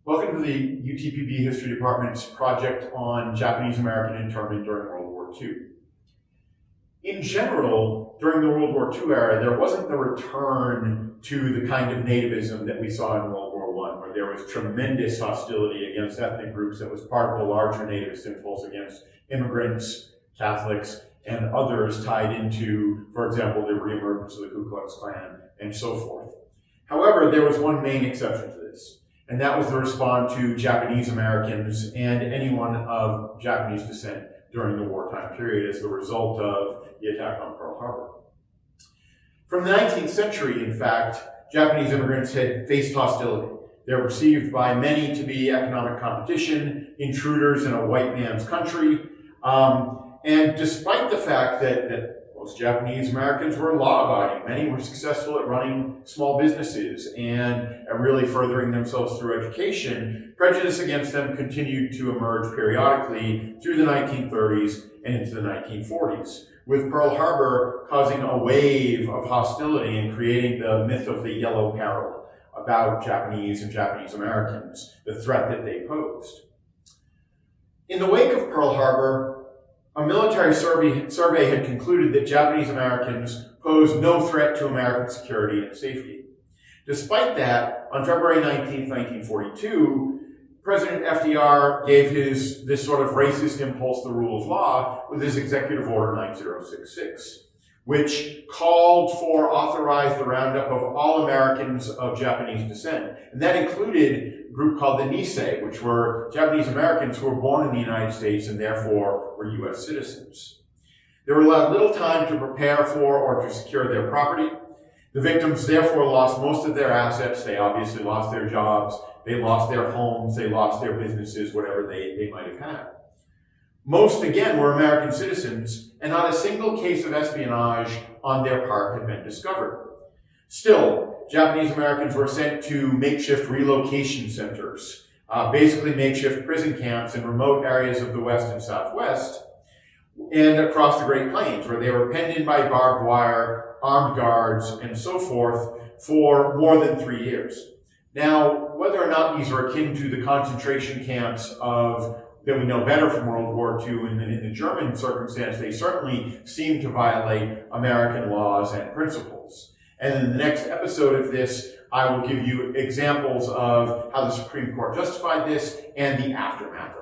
Welcome to the UTPB History Department's project on Japanese-American internment during World War II. In general, during the World War II era, there wasn't the return to the kind of nativism that we saw in World War I, where there was tremendous hostility against ethnic groups that was part of the larger nativist impulse against immigrants, Catholics, and others tied into, for example, the reemergence of the Ku Klux Klan and so forth. However, there was one main exception to this, and that was the response to Japanese Americans and anyone of Japanese descent during the wartime period as the result of the attack on Pearl Harbor. From the 19th century, in fact, Japanese immigrants had faced hostility. They were perceived by many to be economic competition, intruders in a white man's country, and despite the fact that most Japanese Americans were law-abiding, many were successful at running small businesses and at really furthering themselves through education, prejudice against them continued to emerge periodically through the 1930s and into the 1940s, with Pearl Harbor causing a wave of hostility and creating the myth of the Yellow Peril about Japanese and Japanese Americans, the threat that they posed. In the wake of Pearl Harbor, a military survey had concluded that Japanese Americans posed no threat to American security and safety. Despite that, on February 19, 1942, President FDR gave this sort of racist impulse the rule of law with his Executive Order 9066, which authorized the roundup of all Americans of Japanese descent. And that included a group called the Nisei, which were Japanese Americans who were born in the United States and therefore were U.S. citizens. They were allowed little time to prepare for or to secure their property. The victims therefore lost most of their assets. They obviously lost their jobs. They lost their homes. They lost their businesses, whatever they might have had. Most, again, were American citizens, and not a single case of espionage on their part had been discovered. Still, Japanese Americans were sent to makeshift relocation centers, basically makeshift prison camps in remote areas of the West and Southwest, and across the Great Plains, where they were penned in by barbed wire, armed guards, and so forth for more than 3 years. Now, whether or not these are akin to the concentration camps that we know better from World War II and in the German circumstance, they certainly seem to violate American laws and principles. And in the next episode of this, I will give you examples of how the Supreme Court justified this and the aftermath of it.